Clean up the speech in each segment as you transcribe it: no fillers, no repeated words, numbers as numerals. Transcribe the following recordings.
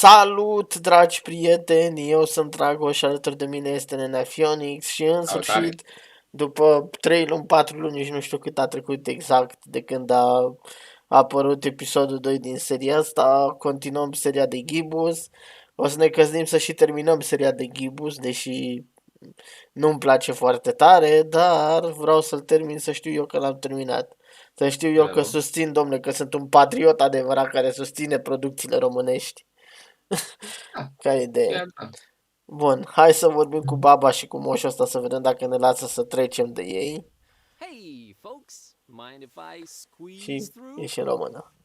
Salut, dragi prieteni! Eu sunt Dragoș și alături de mine este Nenea Phoenix și în Salutare! sfârșit, după 3 luni, 4 luni, nici nu știu cât a trecut exact de când a apărut episodul 2 din seria asta, continuăm seria de Ghibus. O să ne căznim să și terminăm seria de Ghibus, deși nu-mi place foarte tare, dar vreau să-l termin să știu eu că l-am terminat. Să știu eu că Bravo. susțin, domnule, că sunt un patriot adevărat care susține producțiile românești. Da, Care idee? chiar da. Bun, hai să vorbim cu baba și cu moșul ăsta să vedem dacă ne lasă să trecem de ei. Hey, folks, mind if I Și squeeze through? e și în română.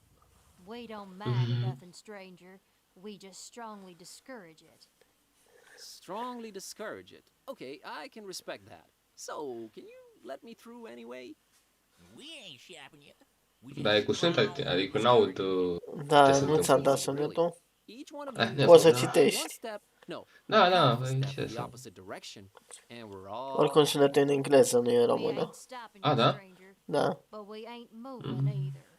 We don't mind nothing, stranger. We just strongly discourage it. Strongly discourage it. Okay, I can respect that. So, can you let me through anyway? We ain't shapping you. Dar e cu sunet, adică n-aud ce Da, se nu ți-am întâmplă. dat sunetul? Each one of Ah, you ne-a Poți să făcut, da. one citești. step, no, Da, da, half a păi step ce in the să... opposite direction, and we're Oricum all sunetul e în engleză, nu e în We română. ain't stopping Ah, you, da? stranger, Da. but we ain't moving either.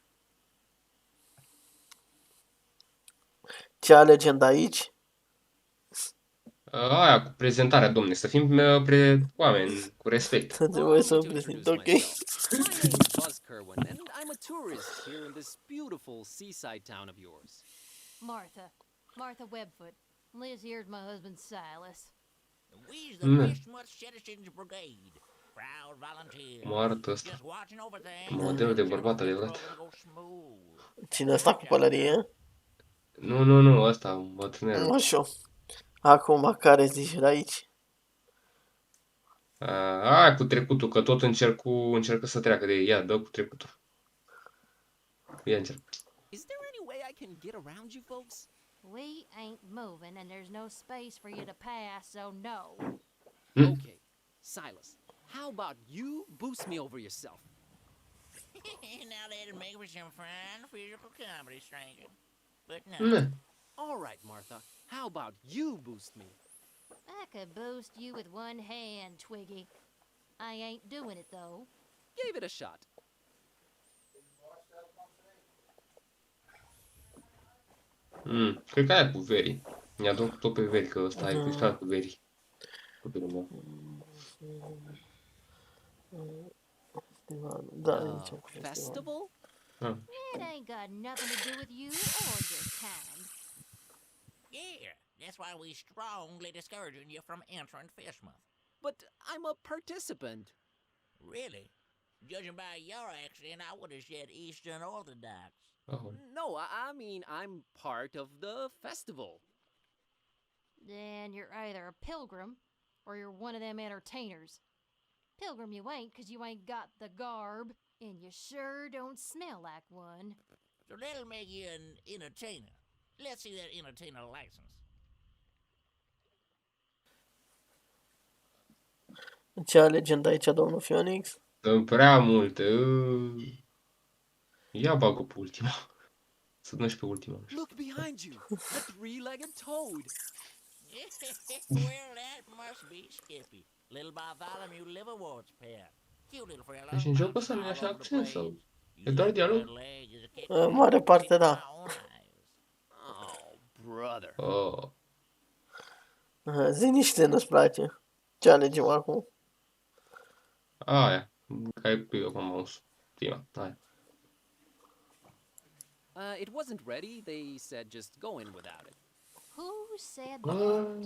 Ce alegem de aici? Aia cu prezentarea, domne, să fim oameni cu respect. Trebuie să Allow o me to prezint, introduce ok? myself. My name's Buzz Kerwin, and I'm a tourist here in this beautiful seaside town of yours. Martha Webfoot. Liz here's my husband Silas. We's the Fishmuth Citizens Brigade. Proud volunteers. Moartă ăsta. Just watching over things. Modelul de bărbat Everything's adevărat. gonna go smooth. Cine ăsta cu pălărie? Nu, ăsta, bătrânerul. Moșu. Acum, care zici de aici? Aia cu trecutul, că tot încercă să treacă de ei. Ia, dă cu trecutul. Ia încerc. Is there any way I can get around you folks? We ain't moving, and there's no space for you to pass, so no. Okay, Silas, how about you boost me over yourself? Now that'll make for some fine physical comedy, stranger. But no. All right, Martha, how about you boost me? I could boost you with one hand, Twiggy. I ain't doing it, though. Gave it a shot. Cred că aia cu Veri. Mi-a tot pe Veri, că ăsta e cu cu Veri. Copilul meu. Da, aici. Festival? It ain't got nothing to do with you or your kind. Yeah, that's why we strongly discouraging you from entering Fishmuth. But I'm a participant. Really? Judging by your accent, I would have said Eastern Orthodox. Oh. No, I mean I'm part of the festival. Then you're either a pilgrim or you're one of them entertainers. Pilgrim you ain't, 'cause you ain't got the garb, and you sure don't smell like one. So that'll make you an entertainer. Let's see that entertainer license. Ce alegem de aici, domnul Phoenix? Sunt prea multe. Ia bagă pe ultima. Să dăm și pe ultima. Look behind you, a three-legged toad. Well, that must be Skippy, little Bartholomew Liverwort's pet. Cute little fella. Deci în jocul ăsta nu e așa accent sau... E doar dialog? În mare parte, da. Oh, brother. Oh. Zi niște nu-ți place. Ce alegem acum? Aia. Ca e pe acum mouse. Prima. Aia. It wasn't ready. They said just go in without it. Who said that?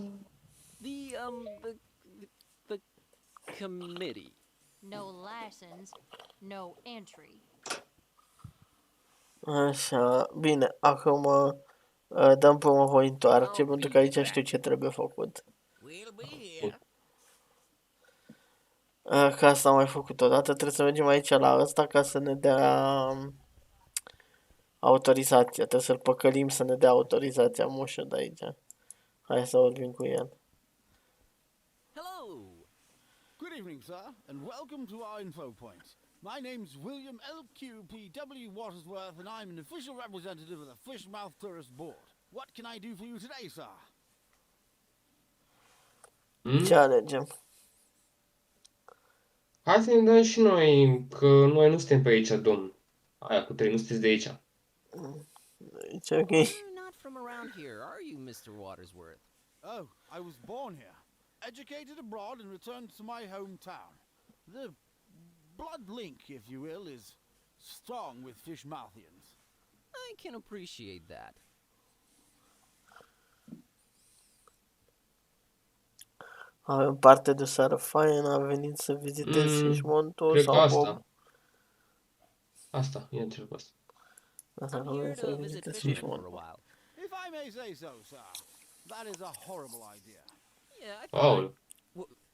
The committee. No license, no entry. Așa, bine, acum dăm pe o voi întoarce, pentru că aici știu ce trebuie făcut. We'll be here. Că asta am mai făcut odată, trebuie să mergem aici la ăsta ca să ne dea autorizația. Trebuie să-l păcălim să ne dea autorizația moșă de aici. Hai să vorbim cu el. Hello. Good evening, sir, and welcome to our info point. My name's William LQPW Watersworth, and I'm an official representative of the Fishmouth Tourist Board. What can I do for you today, sir? Ce alegem? Hai să ne dăm și noi, că noi nu suntem pe aici, domn. Aia cu trei, nu sunteți de aici. Aici, ok. You're not from around here, are you, Mr. Watersworth? Oh, I was born here, educated abroad, and returned to my hometown. The blood link, if you will, is strong with Fishmouthians. I can appreciate that. Avem parte de seară faină, am venit să vizitez Fișmontul Cred că sau Bob. Asta, e întreb asta. Asta I'm că am here venit să to visit vizitez fishermen for a Fișmontul. while. If I may say so, sir, that is a horrible idea. Yeah, I thought. Aoleu.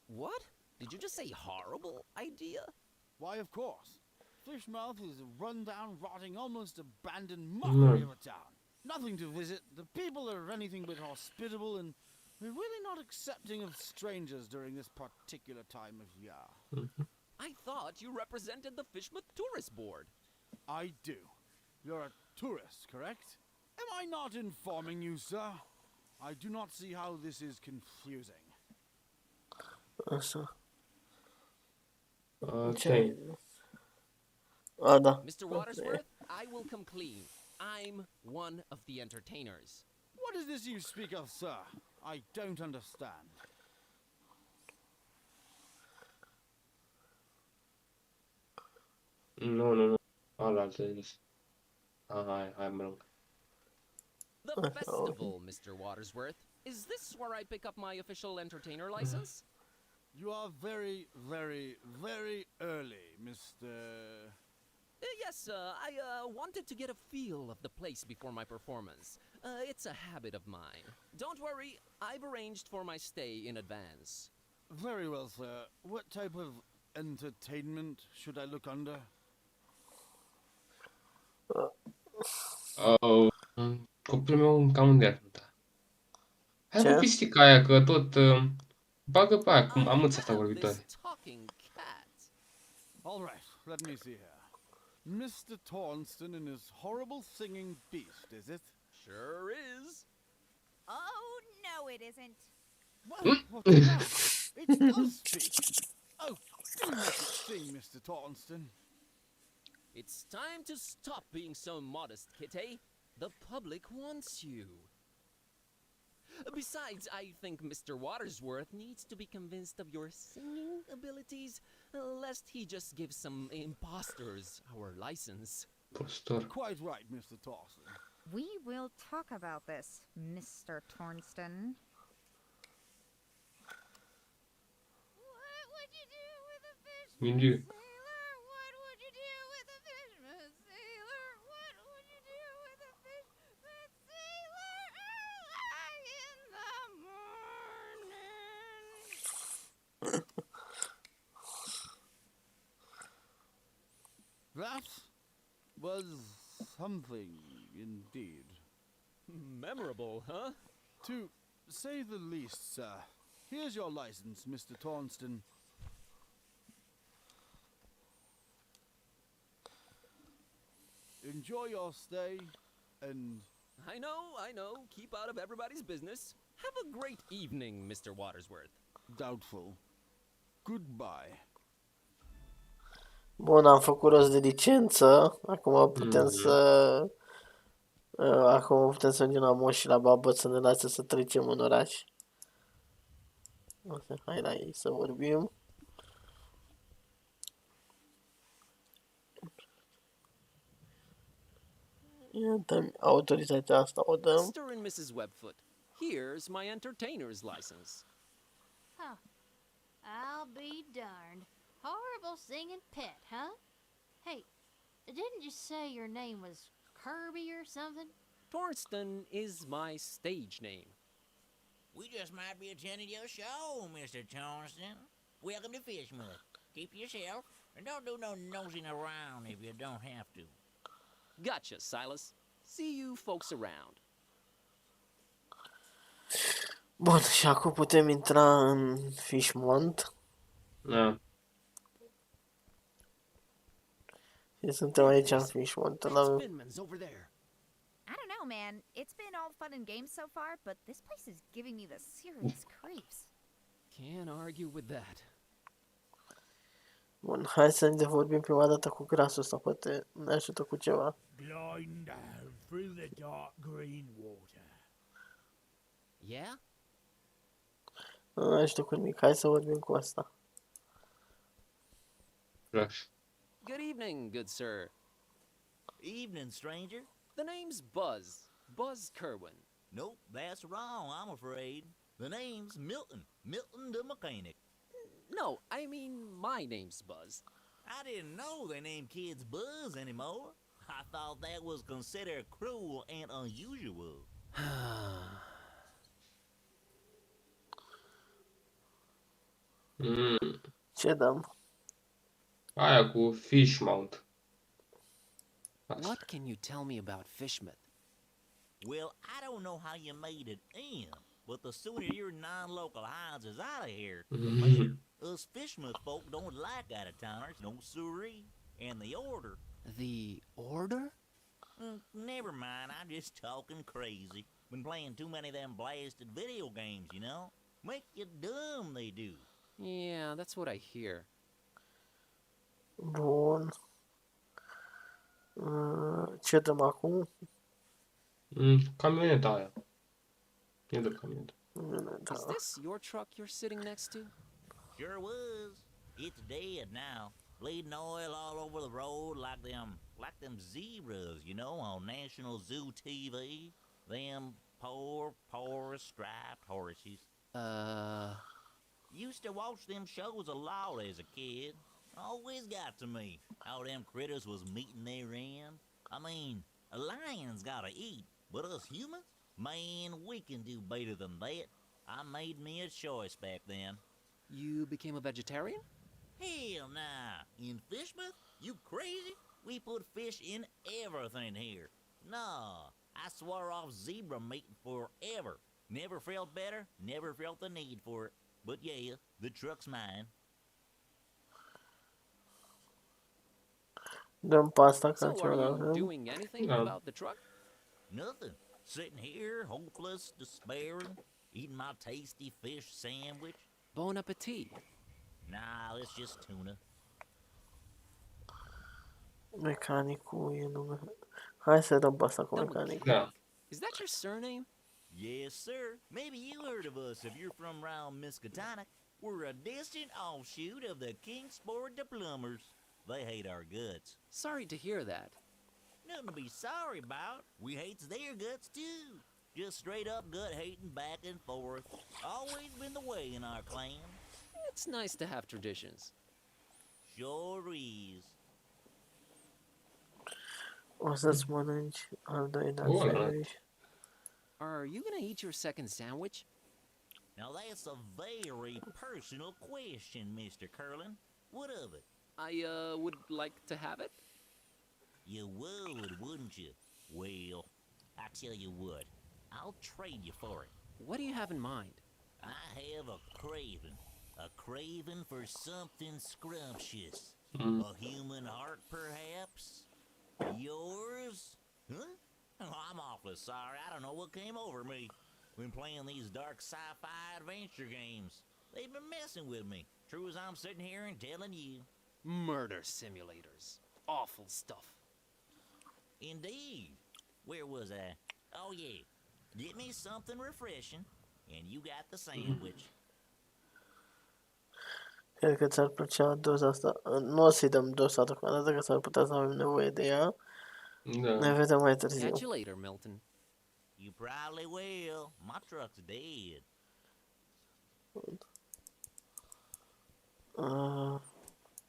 What? Did you just say horrible idea? Why, of course. Fishmouth is a run-down, rotting, almost abandoned mockery of a town. Nothing to visit, the people are anything but hospitable, and we're really not accepting of strangers during this particular time of year. I thought you represented the Fishmouth Tourist Board. I do. You're a tourist, correct? Am I not informing you, sir? I do not see how this is confusing. Așa. Ok. Ce? A, da. Mr. Watersworth, I will come clean. I'm one of the entertainers. What is this you speak of, sir? I don't understand. Nu. Alaltă zis. Hai, mă rog. The festival, Mr. Watersworth. Is this where I pick up my official entertainer license? You are very, very, very early, Mr. Yes, I wanted to get a feel of the place before my performance. It's a habit of mine. Don't worry, I've arranged for my stay in advance. Very well, sir. What type of entertainment should I look under? Copilul meu cam unde ar cânta? Hai Ce? cu pistica aia, că tot bagă pe aia, cum I amâță asta have vorbitoare. this talking cat. All right, let me see here. Mr. Tornston and his horrible singing beast, is it? Sure is. Oh, no, it isn't. Well, what's that? It does speak. Oh, do make it sing, Mr. Tornston. It's time to stop being so modest, Kitty. The public wants you. Besides, I think Mr. Watersworth needs to be convinced of your singing abilities, lest he just gives some imposters our license. Postor. Quite right, Mr. Tornston. We will talk about this, Mr. Tornston. What would you do with a fish? Mingiu. Sailor, what would you do with a fisherman sailor? What would you do with a fisherman sailor early in the morning? That was something indeed. Memorable, huh? To say the least, sir. Here's your license, Mr. Tornston. Enjoy your stay, and I know. Keep out of everybody's business. Have a great evening, Mr. Watersworth. doubtful. Goodbye. Bun, am făcut rost de licență. Acum putem să... Acum putem să mergem la Moș și la Baut să ne lase să trecem în oraș. Hai la ei să vorbim. Iată, autoritatea asta o dăm. Mr. and Mrs. Webfoot, here's my entertainer's license. Huh. I'll be darned. Horrible singing pet, huh? Hey, didn't you say your name was Kirby or something? Tornston is my stage name. We just might be attending your show, Mr. Tornston. Welcome to Fishmouth. Keep yourself, and don't do no nosing around if you don't have to. Gotcha, Silas. See you folks around. Bun, și acum putem intra în Fishmont. Da. Și suntem aici în Fishmont. That's Finman's over there. I don't know, man. It's been all fun and games so far, but this place is giving me the serious creeps. Can't argue with that. Bun, hai să ne vorbim prima dată cu grasul ăsta, poate ne ajută cu ceva. Blind elf, through the dark green water. Yeah? Știu cum mic, hai să vorbim cu asta. Flash. Good evening, good sir. Evening, stranger. The name's Buzz. Buzz Kerwin. Nope, that's wrong, I'm afraid. The name's Milton. Milton the mechanic. No, I mean my name's Buzz. I didn't know they named kids Buzz anymore. I thought that was considered cruel and unusual. Ce dăm? Aia cu fish mount. Asta. What can you tell me about Fishmouth? Well, I don't know how you made it in, but the sooner your non-local hides is out of here, the better. Us Fishmouth folk don't like out-of-towners, no siree. And the order... The Order? Never mind, I'm just talking crazy. Been playing too many of them blasted video games, you know? Make you dumb, they do. Yeah, that's what I hear. Bun. Ce dăm acum? Camioneta aia. E de camioneta. Da. Is this your truck you're sitting next to? Sure was. It's dead now. Bleeding oil all over the road like them zebras, you know, on National Zoo TV. Them poor striped horses. Used to watch them shows a lot as a kid. Always got to me how them critters was meeting their end. I mean, a lion's gotta eat, but us humans? Man, we can do better than that. I made me a choice back then. You became a vegetarian? Hell nah. In Fishmouth? You crazy? We put fish in everything here. Nah, I swore off zebra meat forever. Never felt better, never felt the need for it. But yeah, the truck's mine. Dăm pe asta ca So are ceva you avem. doing anything No. about the truck? Nothing. Sitting here, hopeless, despairing, eating my tasty fish sandwich. Bon appetit. Nah, it's just tuna. Mecanicul e nume. Hai să dăm pe asta cu The mecanic. Da. Is that your surname? Yes, sir. Maybe you heard of us if you're from around Miskatonic. We're a distant offshoot of the Kingsport the Plumbers. They hate our guts. Sorry to hear that. Nothing to be sorry about. We hates their guts too. Just straight up gut hating back and forth. Always been the way in our clan. It's nice to have traditions. Sure is. O să-ți mănânci al doilea Bun. sandwich. Are you gonna eat your second sandwich? Now that's a very personal question, Mr. Curlin. What of it? I, would like to have it. You would, wouldn't you? Well, I tell you what, I'll trade you for it. What do you have in mind? I have a craving for something scrumptious. Mm. A human heart, perhaps? Yours? Huh? Oh, I'm awfully sorry. I don't know what came over me. Been playing these dark sci-fi adventure games. They've been messing with me. True as I'm sitting here and telling you. Murder simulators. Awful stuff. Indeed. Where was I? Oh, yeah. Get me something refreshing, and you got the sandwich. Cred că ți-ar plăcea doza asta. Nu o să-i dăm doza deocamdată, că s-ar putea să avem nevoie de ea. Ne Da. vedem mai târziu. Catch you later, Milton. You probably will. My truck's dead.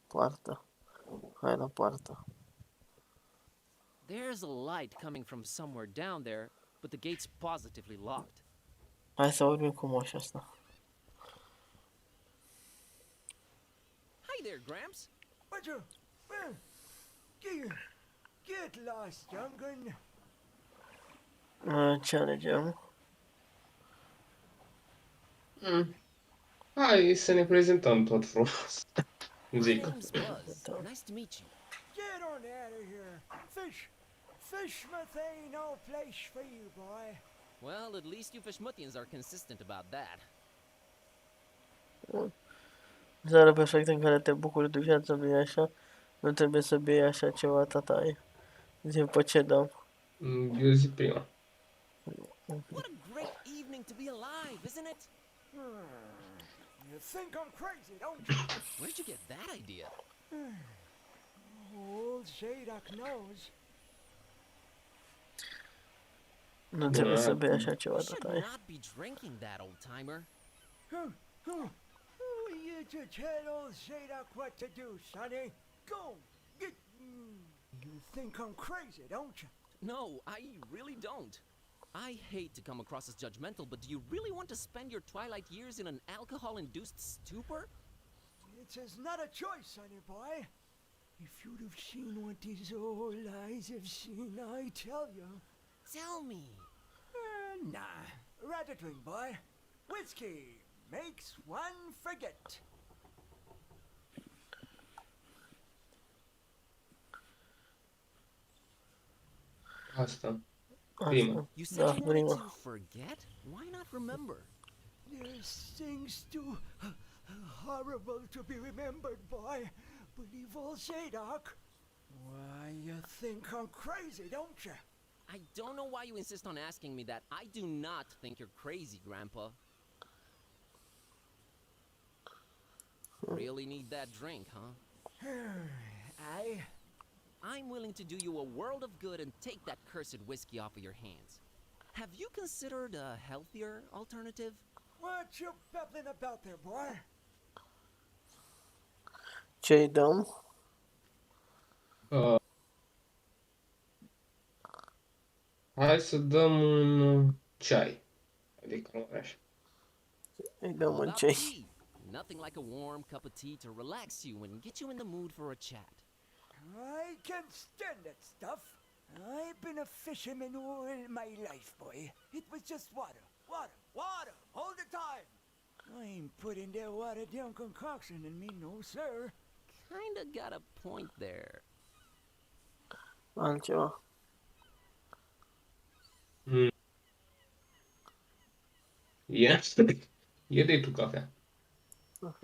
Poartă. Hai la poartă. There's a light coming from somewhere down there, but the gate's positively locked. Hai să vorbim cu moșa asta. Hi there, Gramps. What you? Well, get lost, young'un. Ce alegem? Hai să ne prezentăm tot frumos. My Zic. name's Buzz. Nice to meet you. Get on out of here. Fishmouth ain't no place for you, boy. Well, at least you Fishmouthians are consistent about that. Seara perfectă în care te bucuri de viața, nu așa? Nu trebuie să bei așa ceva, tataie. Zi-mi pe ce dăm. Eu zic prima. What a great evening to be alive, isn't it? You think I'm crazy, don't you? Where'd you get that idea? Old Zadok knows. Nu trebuie să bei așa You ceva, should tataie. not be drinking that, old timer. You just tell old Zadok what to do, sonny. Go! Get... You think I'm crazy, don't you? No, I really don't. I hate to come across as judgmental, but do you really want to spend your twilight years in an alcohol-induced stupor? It's not a choice, sonny boy. If you'd have seen what these old eyes have seen, I tell you. Tell me. Nah. Rather drink, boy. Whiskey makes one forget. Asta. Prima. You said Da, you wanted prima. to forget? Why not remember? There's things too horrible to be remembered, boy. Believe old Zadok. Why, you think I'm crazy, don't you? I don't know why you insist on asking me that. I do not think you're crazy, Grandpa. Really need that drink, huh? I'm willing to do you a world of good and take that cursed whiskey off of your hands. Have you considered a healthier alternative? What you babbling about there, boy? Ce-i dăm? Hai să dăm un ceai. Adică nu așa. Îi dăm What un about ceai. tea? Nothing like a warm cup of tea to relax you and get you in the mood for a chat. I can't stand that stuff. I've been a fisherman all my life, boy. It was just water, water, water, all the time. I ain't putting that watered down concoction in me, no sir. Kinda got a point there. Altceva. Ia. Ia de tu cafea.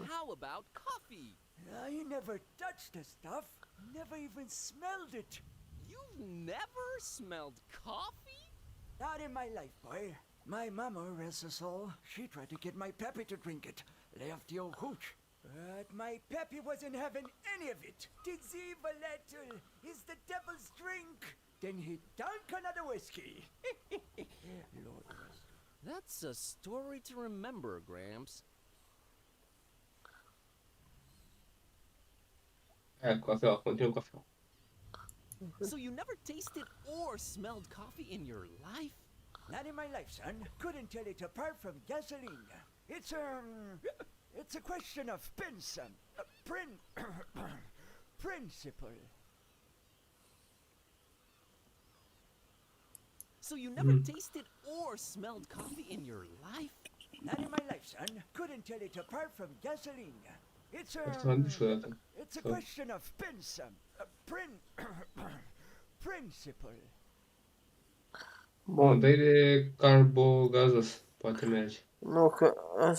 How about coffee? I never touched the stuff, never even smelled it. You've never smelled coffee? Not in my life, boy. My mama, rest her soul, she tried to get my pappy to drink it. Left the old hooch. But my pappy wasn't having any of it. Tis evil little is the devil's drink. Then he drank another whiskey. Lord rest. That's a story to remember, Gramps. Aia, cafea. Continuă cafea. So you never tasted or smelled coffee in your life? Not in my life, son. Couldn't tell it apart from gasoline. It's a question of principle. So you never tasted or smelled coffee in your life? Not in my life, son. Couldn't tell it apart from gasoline. Asta m-am dus odată. It's a question of principle. Bun, dai de carbogazos. Poate merge. Nu, că...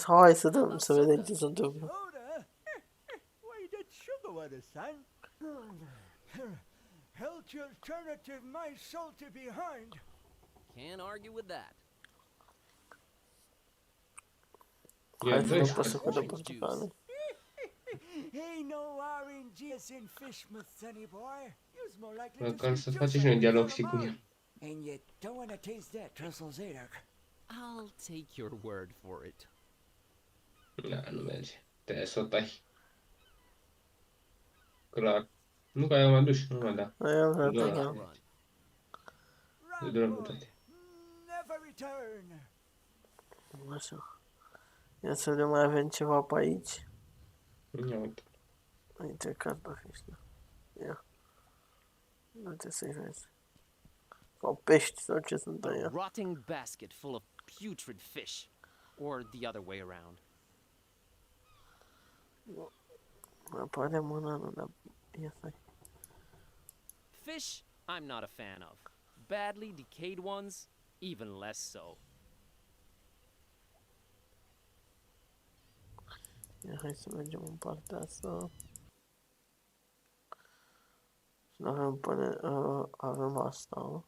Hai să dăm, să vedem ce se întâmplă. Soda? Why that sugar water, son? Health alternative, my soul to behind. Can't argue with that. Ia Hai să dăm 12. pe sucul de Orange portocale. Ain't no orange juice in Fishmouth, sonny boy. You's more likely to Măcar see să juice facem și noi than dialog fill și 'em cu out. ea. And you don't want to taste that, Trestle Zadok. I'll take your word for it. Da, nu merge. Trebuie să o tai. Clar. Nu că aia m-a dus, nu mă da. Aia vreau Da, să da. iau. Run. De Run, doar boy. putate. Never return. Așa. Ia să vedem, mai avem ceva pe aici. Ia uite. Uite, cartofi ăștia. Ia. Du-te să-i vezi. Sau pești, sau ce sunt A aia. rotting basket full of putrid fish. Or the other way around. Mai apare mâna, nu, dar... Ia stai. Fish, I'm not a fan of. Badly decayed ones, even less so. Ia, hai să mergem în partea asta. Și avem până... avem asta.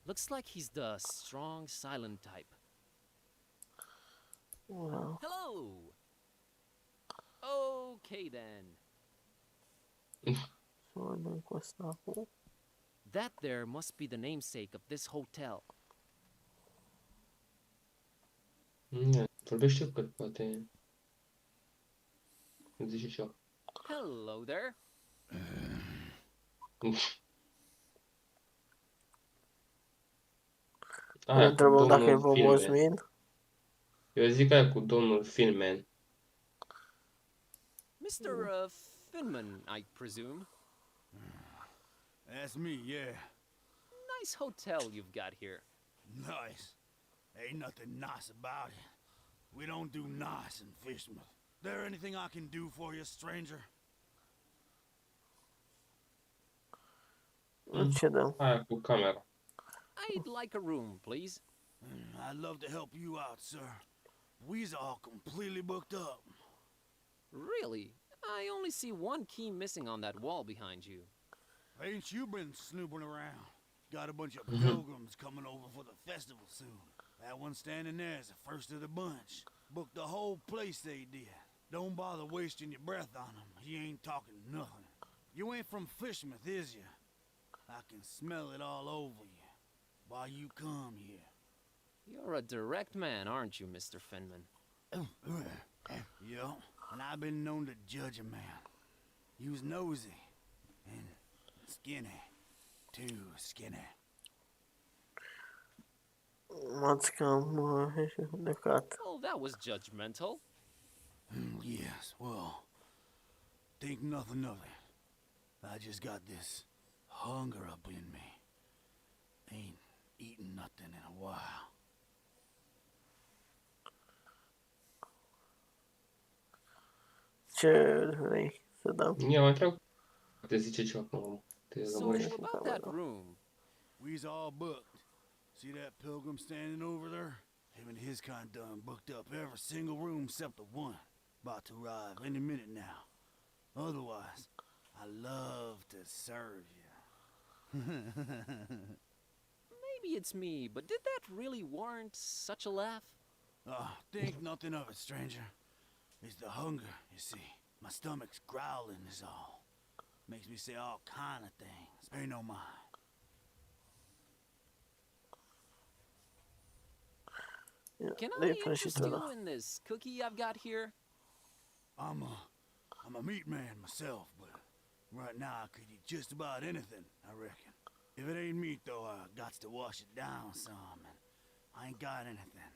Looks like he's the strong, silent type. Wow. Hello! Okay then. Să vedem cu ăsta acum. That there must be the namesake of this hotel. Vorbește că poate îmi zice ceva. Hello there. Îl Aia cu întrebăm dacă e domnul pe Filman. Bosmin. Eu zic aia cu domnul Filman. Mr. Finman, I presume. That's me, yeah. Nice hotel you've got here. Nice. Ain't nothing nice about it. We don't do nice in Fishmouth. There anything I can do for you, stranger? Ce dăm? Aia cu camera. I'd like a room, please. I'd love to help you out, sir. We's all completely booked up. Really? I only see one key missing on that wall behind you. Ain't you been snooping around? Got a bunch of pilgrims coming over for the festival soon. That one standing there is the first of the bunch. Booked the whole place they did. Don't bother wasting your breath on him. He ain't talking nothing. You ain't from Fishmouth, is you? I can smell it all over you. Why you come here? You're a direct man, aren't you, Mr. Finman? Yeah, and I've been known to judge a man. He was nosy and skinny. Too skinny. M-ați cam judecat. Oh, that was judgmental. Yes, well, think nothing of it. I just got this hunger up in me. Ain't eaten nothing in a while. Ce vrei să dăm? Ia mai întreb. Te zice ceva până la urmă. Te So, lămurește. about that room, We's all booked. See that pilgrim standing over there? Him and his kind done booked up every single room except the one. About to arrive any minute now. Otherwise, I love to serve you. maybe it's me, but did that really warrant such a laugh? Think nothing of it, stranger. It's the hunger, you see. My stomach's growling is all. Makes me say all kind of things. Pay no mind. Can Le-i I interest prăjitura. you in this cookie I've got here? I'm a meat man myself, but right now I could eat just about anything, I reckon. If it ain't meat, though, I got to wash it down some, and I ain't got anything.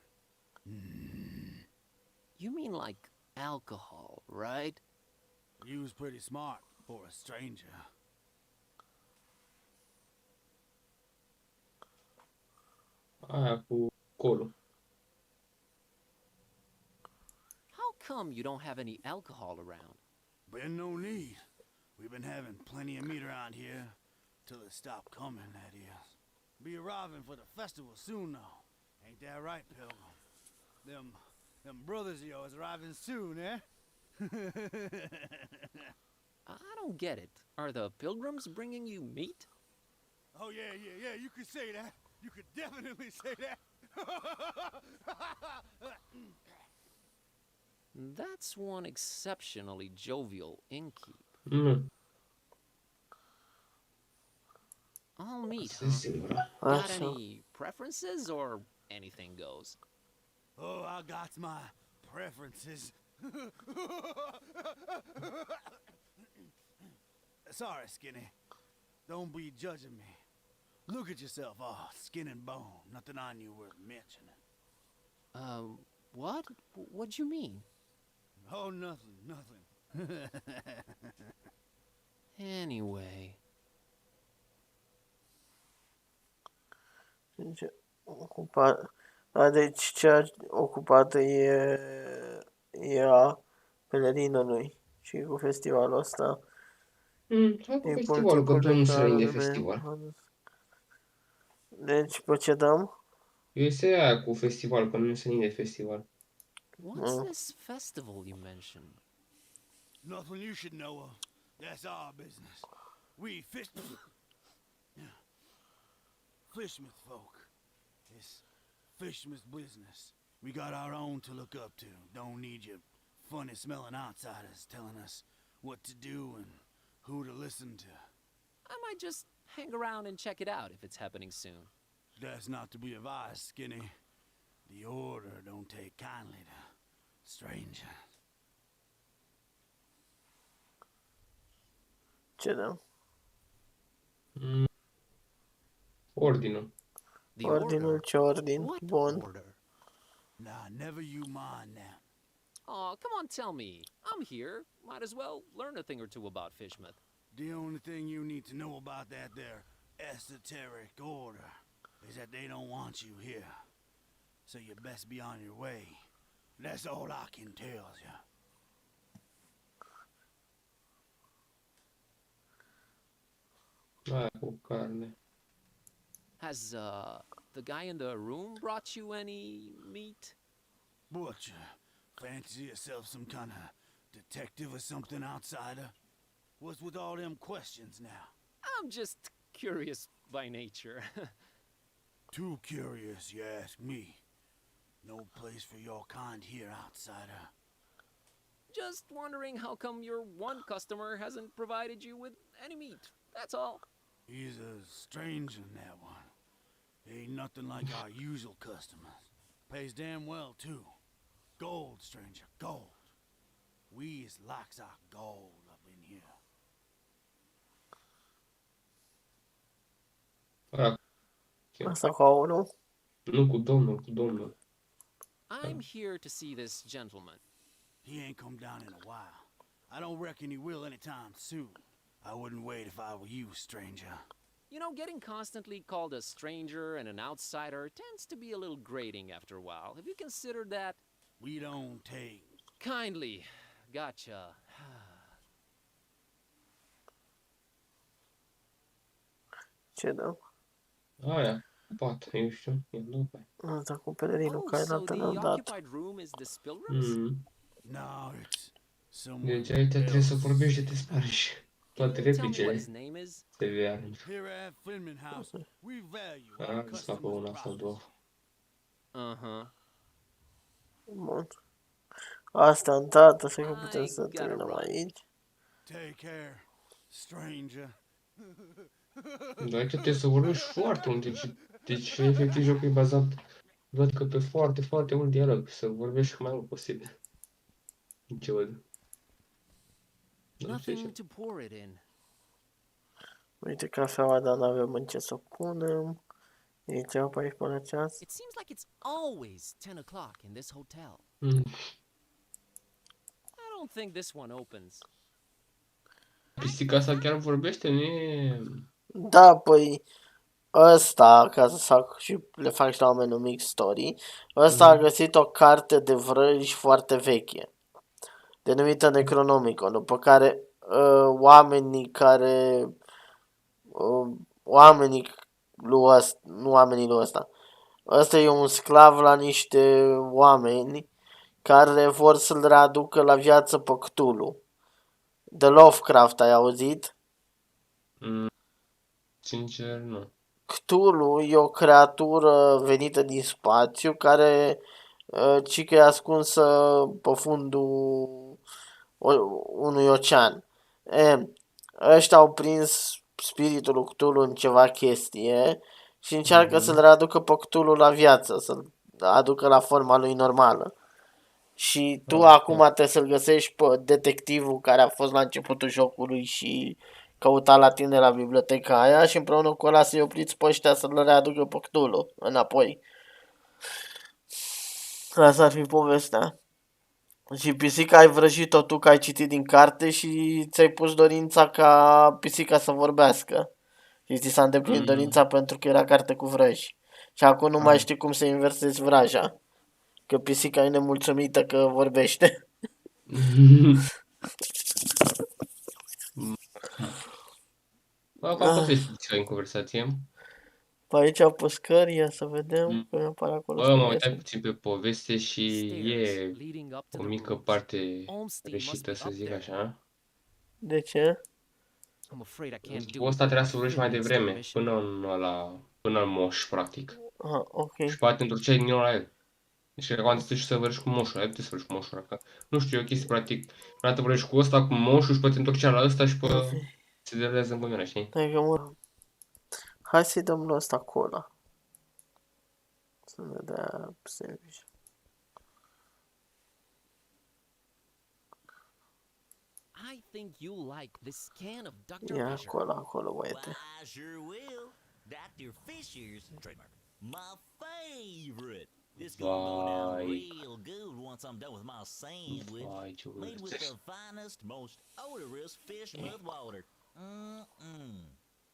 You mean like alcohol, right? You was pretty smart for a stranger. Aia cu colul. How come you don't have any alcohol around? Been no need. We've been having plenty of meat around here, till it stopped coming, that is. Be arriving for the festival soon, though. Ain't that right, Pilgrim? Them brothers of yours arriving soon, eh? I don't get it. Are the pilgrims bringing you meat? Oh, yeah, you could say that. You could definitely say that. That's one exceptionally jovial innkeep. Nu. All meat, Asta e huh? singura. Got Așa. any preferences or anything goes? Oh, I got my preferences. Sorry, Skinny. Don't be judging me. Look at yourself, all skin and bone. Nothing on you worth mentioning. What? What'd you mean? Oh, nothing. Anyway. Deci, ocupat. Da, deci cea ocupată e a pelerinului și cu festivalul ăsta. Hai cu E festivalul, că tot nu se care de festival. Deci procedăm. Eu este aia cu festival, că nu se de festival. What's this festival you mentioned? Nothing you should know of. Fishmouth folk. It's Fishmouth business. We got our own to look up to. Don't need you funny smelling outsiders telling us what to do and who to listen to. I might just hang around and check it out if it's happening soon. That's not to be advised, Skinny. The Order don't take kindly to strangers. Ce dăm? Ordinul. The Ordinul, order? ce ordin? What Bun. order? Nah, never you mind them. Aw, come on, tell me. I'm here. Might as well learn a thing or two about Fishmouth. The only thing you need to know about that there esoteric order is that they don't want you here. So you best be on your way. That's all I can tell you. Aia cu carne. Has, the guy in the room brought you any meat? Butcher, fancy yourself some kind of detective or something, outsider? What's with all them questions now? I'm just curious by nature. Too curious, you ask me. No place for your kind here, outsider. Just wondering how come your one customer hasn't provided you with any meat. That's all. He's a stranger in that one. Ain't nothing like our usual customers. Pays damn well, too. Gold, stranger, gold. We is likes our gold up in here. Ăla, Asta cu aurul. nu cu domnul, cu domnul. I'm here to see this gentleman. He ain't come down in a while. I don't reckon he will anytime soon. I wouldn't wait if I were you, stranger. You know, getting constantly called a stranger and an outsider tends to be a little grating after a while. Have you considered that? We don't take... Kindly. Gotcha. Ce dăm? Aia, pat, eu știu, e după. Asta cu pelerinul Oh, care so l-am the dat. occupied room is this pilgrim's? No, it's someone Deci aici trebuie să else. vorbești de te spargi. Can Toate you tell me what replicile his name is? se vea. Here at Finman House, we value our Ah, scapă customers' una sau două. privacy. Uh-huh. Bun. Asta în dată, să că putem I să gotta terminăm run. aici. Take care, stranger. Dar aici trebuie să vorbești foarte mult. Deci efectiv jocul e bazat, văd că pe foarte, foarte mult dialog. Să vorbești cât mai mult posibil. Ce văd. Nu știu Nothing ce. to pour it in. Uite cafeaua, dar n-avem în ce să o punem. E ceva pe aici pe la ceas. It seems like it's always 10 o'clock in this hotel. Mm. I don't think this one opens. Pisica asta chiar vorbește, nu e... Da, păi ăsta, ca să fac și le fac și la oameni un mic story, ăsta a găsit o carte de vrăji foarte veche, denumită Necronomicon, după care oamenii lui ăsta, ăsta e un sclav la niște oameni care vor să-l readucă la viață pe Cthulhu. De Lovecraft, ai auzit? Sincer, nu. Cthulhu e o creatură venită din spațiu care cică e ascunsă pe fundul unui ocean. Ăștia au prins spiritul lui Cthulhu în ceva chestie și încearcă să-l readucă pe Cthulhu la viață, să-l aducă la forma lui normală. Și tu acum trebuie să-l găsești pe detectivul care a fost la începutul jocului și căuta la tine la biblioteca aia și împreună cu ăla să-i opriți pe ăștia să-l readucă pe Cthulhu înapoi. Asta ar fi povestea. Și pisica ai vrăjit-o tu că ai citit din carte și ți-ai pus dorința ca pisica să vorbească. Și ți s-a îndeplinit dorința pentru că era carte cu vrăji. Și acum nu mai știi cum să inversezi vraja. Că pisica e nemulțumită că vorbește. Acum am fost în conversație. Pe aici pe scări, ia să vedem, că mi apare acolo. Bă, m-am uitat puțin pe poveste și Stairs e leading up to o the mică rooms. parte Olmsted must greșită, be să up zic there. așa. De ce? I'm afraid I can't do Cu it ăsta trebuia without să vorbești mai Finman's devreme, permission. până în ăla, până al moș, practic. Ah, ok. Și poate te întorceai din nou la el. Deci cred că te să vorbești cu moșul, ai putea să vorbești cu moșul ăla, că nu știu, e o chestie practic. Prima vorbești cu ăsta, cu moșul și poate te întorcea la ăsta și pe Ok. se derulează în continuare, știi? Hai că Hai să-i dăm la ăsta cola. Să ne dea sandwich. I think you'll like this can of Dr. Ia Fisher. cola acolo, băiete. Why, I sure will. Dr. Fisher's trademark. My favorite. This gonna go down Vai, real good once I'm done with my sandwich. vai, ce Made with urât. the finest, most odorous fish mouth water.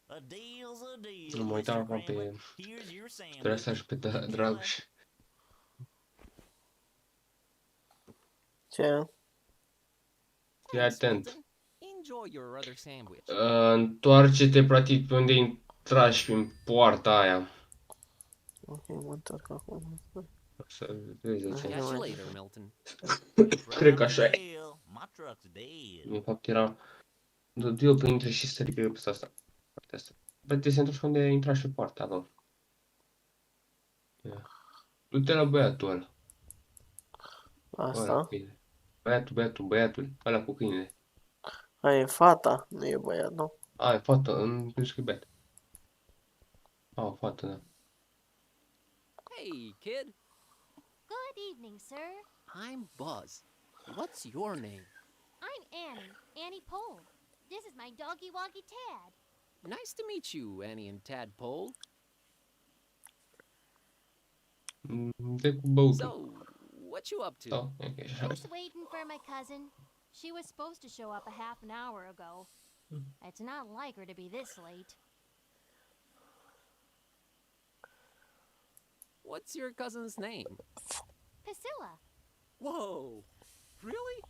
A deal's a deal. Nu mă uitam Mr. acum pe Grambling. Here's your sandwich. Drasa și pe Dragoș. Ce? Fii Thanks, atent. Milton. Enjoy your other sandwich. Întoarce-te practic pe unde intra și prin poarta aia. Ok, mă întorc acum. Să vezi de ce. Catch you later, Milton. Cred că așa e. Deal. My truck's dead. De fapt era... Du-o pe intre și sări pe asta. Partea asta. Poate se întorci unde intra și pe poarta lor. Ia. Du-te la băiatul ăla. Ăla Asta? cu câinele. Băiatul. Ăla cu câinele. Aia e fata, nu e băiat, nu? A, e fată, îmi crezi că e băiat. A, o fată, da. Hey, kid. Good evening, sir. I'm Buzz. What's your name? I'm Annie Pole. This is my doggy woggy Tad. Nice to meet you, Annie and Tadpole. De cu băutul. So, what you up to? Da, ok, așa. Just waiting for my cousin. She was supposed to show up a half an hour ago. It's not like her to be this late. What's your cousin's name? Priscilla, Whoa. Really?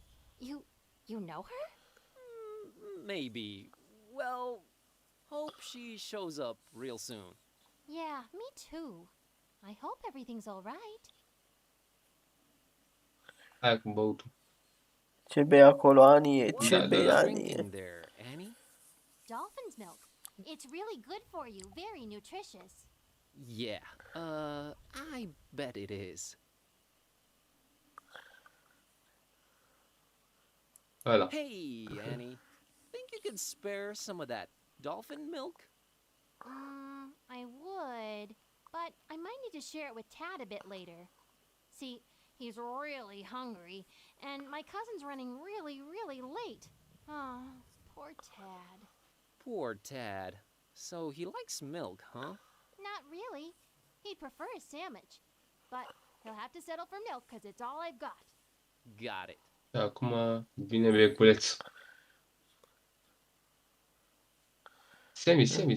you know her? Maybe. Well, hope she shows up real soon. Yeah, me too. I hope everything's all right. Aia cu băutul. Ce bei acolo, Anie? What Ce are bei, you Anie? drinking there, Annie? Dolphin's milk. It's really good for you, very nutritious. Yeah. I bet it is. Ăla. Hey, Annie. Think you could spare some of that dolphin milk? I would, but I might need to share it with Tad a bit later. See, he's really hungry, and my cousin's running really late. Oh, poor Tad. Poor Tad. So he likes milk, huh? Not really. He'd prefer a sandwich, but he'll have to settle for milk because it's all I've got. Got it. Acum vine beculeț. Semi. Maybe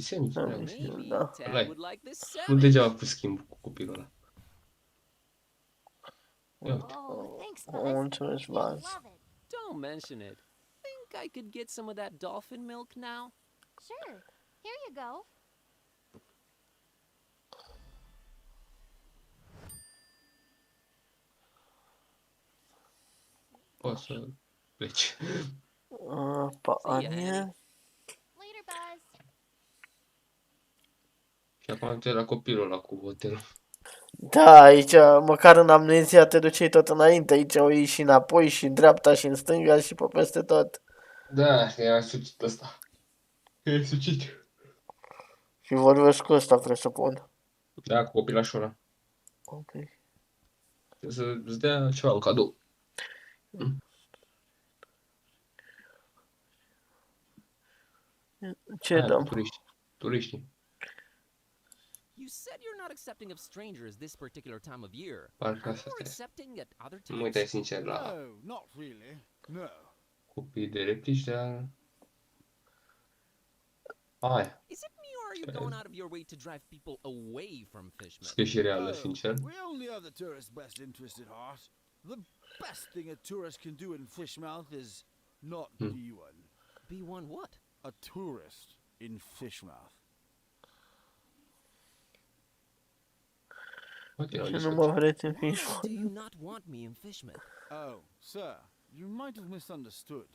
Da. Tad Like, would like this Nu sandwich. degeaba cu schimb cu copilul ăla. Ia uite. Oh, thanks, Buzz. Mulțumesc, You'll Buzz. love it. Don't mention it. Think I could get some of that dolphin milk now? Sure. Here you go. Poți să pleci. Pa, See ya, Anie? Annie. Later, Buzz. Și acum te la copilul ăla cu hotelul. Da, aici, măcar în amnezia te duceai tot înainte. Aici o iei și înapoi, și în dreapta, și în stânga, și pe peste tot. Da, era sucit ăsta. E sucit. Și vorbesc cu ăsta, presupun. Da, cu copilașul ăla. Ok. Să-ți dea ceva în cadou. Ce Aia, dăm? Turiștii. You said you're not accepting of strangers this particular time of year. Parcă Are asta you este. accepting at other Nu mă uitai times? sincer la No, not really. No. copiii de replici, dar... Aia. Is it me or are you going out of your way to drive people away from Fishman? Că e și reală, No, sincer. we only have the tourist's best interest at heart. The best thing a tourist can do in Fishmouth is not be one. Be one what? A tourist in Fishmouth. Poate Și era nu mă vreți în Why fiș. do you not want me in Fishman? Oh, sir, you might have misunderstood.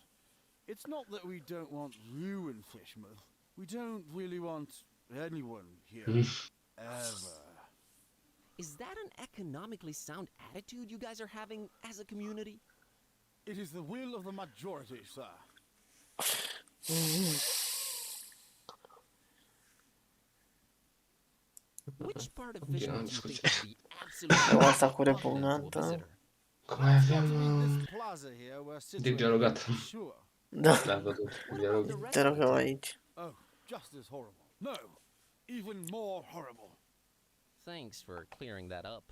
It's not that we don't want you in Fishmouth. We don't really want anyone here. ever. Is that an economically sound attitude you guys are having as a community? It is the will of the majority, sir. Which part of Continuăm Fishman do you think discuția. is the absolute Cam most asta cu repugnant to a repugnantă. visitor? Că mai avem This plaza here we're de situated, dialogat. sure. Da, Da, văzut. What about Dialog. the rest te of rog the eu town? aici. Oh, just as horrible. No, even more horrible. Thanks for clearing that up.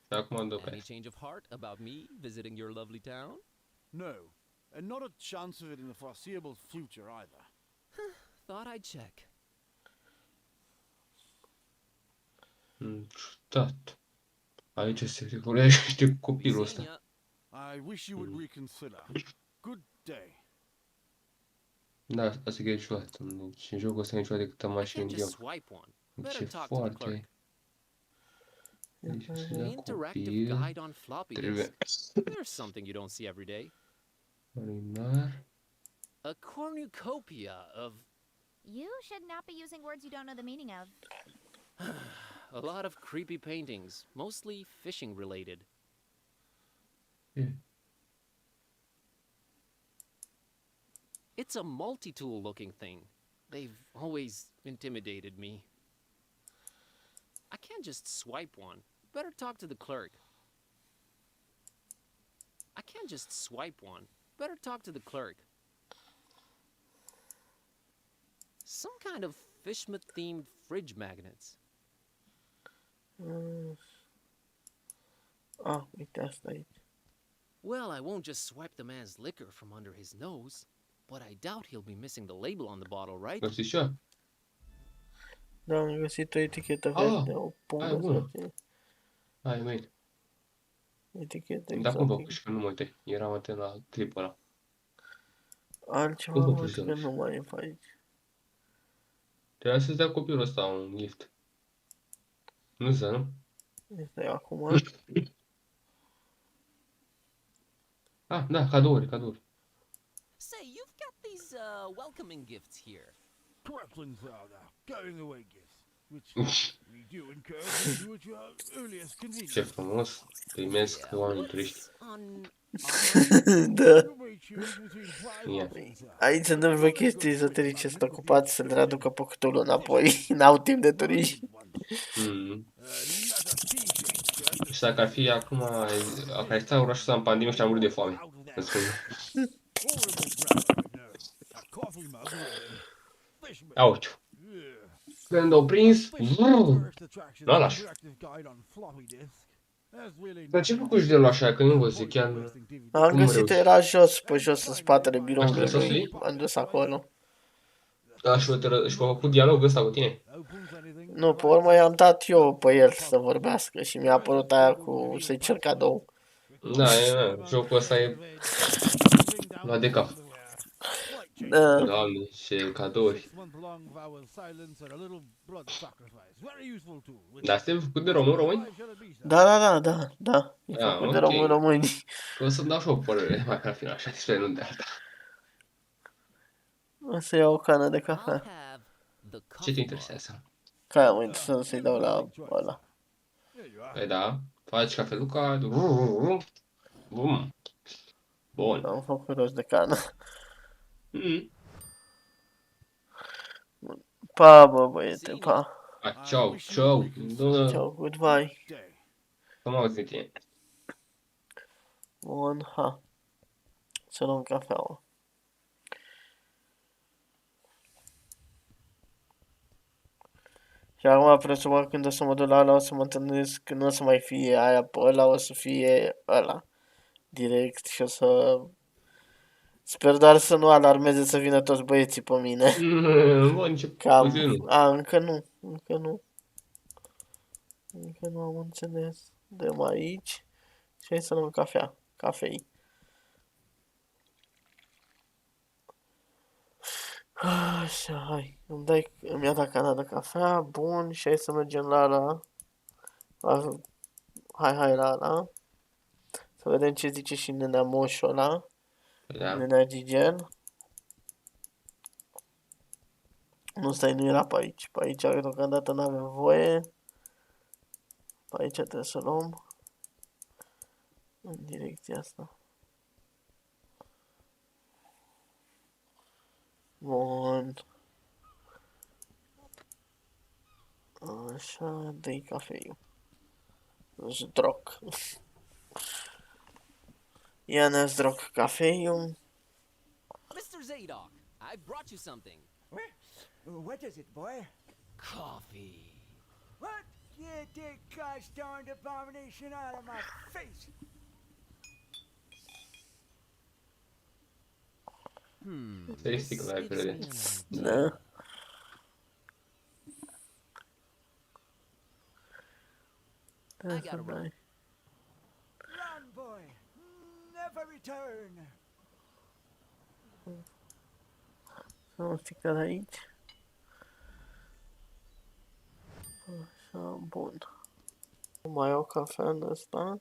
Și acum dă pe Any asta. change of heart about me visiting your lovely town? No, and not a chance of it in the foreseeable future either. Thought I'd check. Ciudat. Aici se regulește copilul Seeing ăsta. ya. I wish you would reconsider. Good day. Da, asta e ciudat. Deci în jocul ăsta niciodată decât am I mașini can't în just dialog. swipe one. Deci Better e talk to the clerk. foarte... Deci să dea Interactive copil. guide on floppy Trebuie... disk. There's something you don't see every day. Marinar. A cornucopia of You should not be using words you don't know the meaning of. a lot of creepy paintings, mostly fishing related. E. It's a multi-tool looking thing. They've always intimidated me. I can't just swipe one. Better talk to the clerk. I can't just swipe one. Better talk to the clerk. Some kind of Fishma-themed fridge magnets. Ah, uite asta aici. Well, I won't just swipe the man's liquor from under his nose, but I doubt he'll be missing the label on the bottle, right? Nu știi ce? Da, am găsit o etichetă Ah, verde, o pungă aia sau bună. ce. Hai, măi. Etichetă Dar cum exotică. vă și că nu mă uite. Eram atent la clipul ăla. Altceva Cum vă văd că poziționezi? nu mai e pe aici. Trebuia să-ți dea copilul ăsta un gift. Nu să, nu? Este acum. Ah, da, cadouri, cadouri. Say, you've got these welcoming gifts here. Correctly, Father. Going away gifts, which we do encourage you at your earliest Ce convenience. frumos. Primesc oamenii turiști. On Da. You may choose between five Ia. options, sir. Aici se întâmplă chestii ezoterice, sunt ocupați să le readucă păcătul înapoi. N-au timp de turiști. Mm. Not a t-shirt, Și dacă ar fi acum, care stai orașul ăsta în pandemie și am murit de foame. out of there. Îți spun. Horrible crowd, no. A coffee mug with Fishman. Auciu. Yeah. Când au prins, Tourist attraction, Nu lași. interactive guide on floppy disk. There's really Dar ce făcut și de la așa, că nu vă zic chiar... Am Cum găsit, reuși? era jos, pe jos, în spatele Aș biroului trebui să lui. sui? Am dus acolo. Da, și v-a făcut dialogul ăsta cu tine. Opens anything. Nu, pe urmă i-am dat eu pe el să vorbească și mi-a apărut aia cu să-i cer cadou. Da, e, jocul ăsta e la de cap. Da. Doamne, ce cadouri. 6-month-long vow of silence and a little blood sacrifice. Very useful tool. Which Dar suntem făcut de români? life shall it be, sir? Da, da, da, da, da. E Ah, făcut de ok. români. Că o să-mi dau și o părere, mai ca fi așa, despre nu de alta. O să iau o cană de I'll cafea. have the Ce te coffee bar. interesează? Că am uitat să-i dau la ăla. There you are. Păi da, faci cafeluca, bum. Bun. Am făcut rost de cană. Mm. Pa, bă, băiete, pa. A, ceau, ceau. Domnule, Ciao, goodbye. Day. să mă auzi de tine. Bun, ha. Să luăm cafeaua. Și acum presupun când o să mă duc la ăla o să mă întâlnesc, când nu o să mai fie aia pe ăla, o să fie ăla. Direct și o să... Sper doar să nu alarmeze să vină toți băieții pe mine. Bă, nici Cam... nu. A, încă nu. Încă nu. Încă nu am înțeles. Dăm aici. Și hai să luăm cafea. Cafei. Așa, hai. Îmi ia da cana de cafea. Bun. Și hai să mergem la ăla. Hai la ăla. Să vedem ce zice și nenea moșul ăla. Da. Nenea Gigel. Nu, stai, nu era pe aici. Pe aici deocamdată nu avem voie. Pe aici trebuie să luăm. În direcția asta. Bun. Așa, dă-i cafeiul. Zdroc. Ia ne zdroc cafeiul. Mr. Zadok, I brought you something. What is it, boy? Coffee. What? Get that gosh darned abomination out of my face! Asta e sticla aia, This crede. gives me an idea. Da. I gotta run. Run, boy! Never return! Să o sticlă de aici. Așa, bun. Mai iau cafea în ăsta.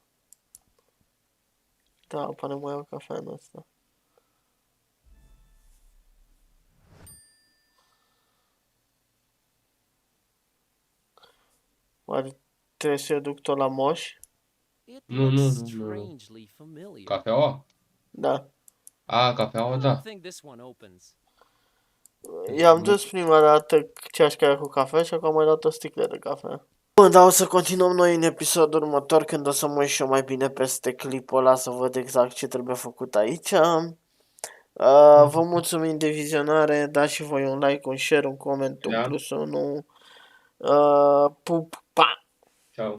Da, până mai iau cafea în ăsta. Oare trebuie să-i duc tot la moș? It Nu, looks nu, nu, nu. strangely familiar. Cafeaua? Da. A, I cafeaua, don't da. think this one opens. I-am dus prima dată ceașca aia cu cafea și acum am mai dat o sticlă de cafea. Bun, dar o să continuăm noi în episodul următor când o să mă uit și eu mai bine peste clipul ăla să văd exact ce trebuie făcut aici. Vă mulțumim de vizionare, dați și voi un like, un share, un coment, un Da. plus 1. Pup!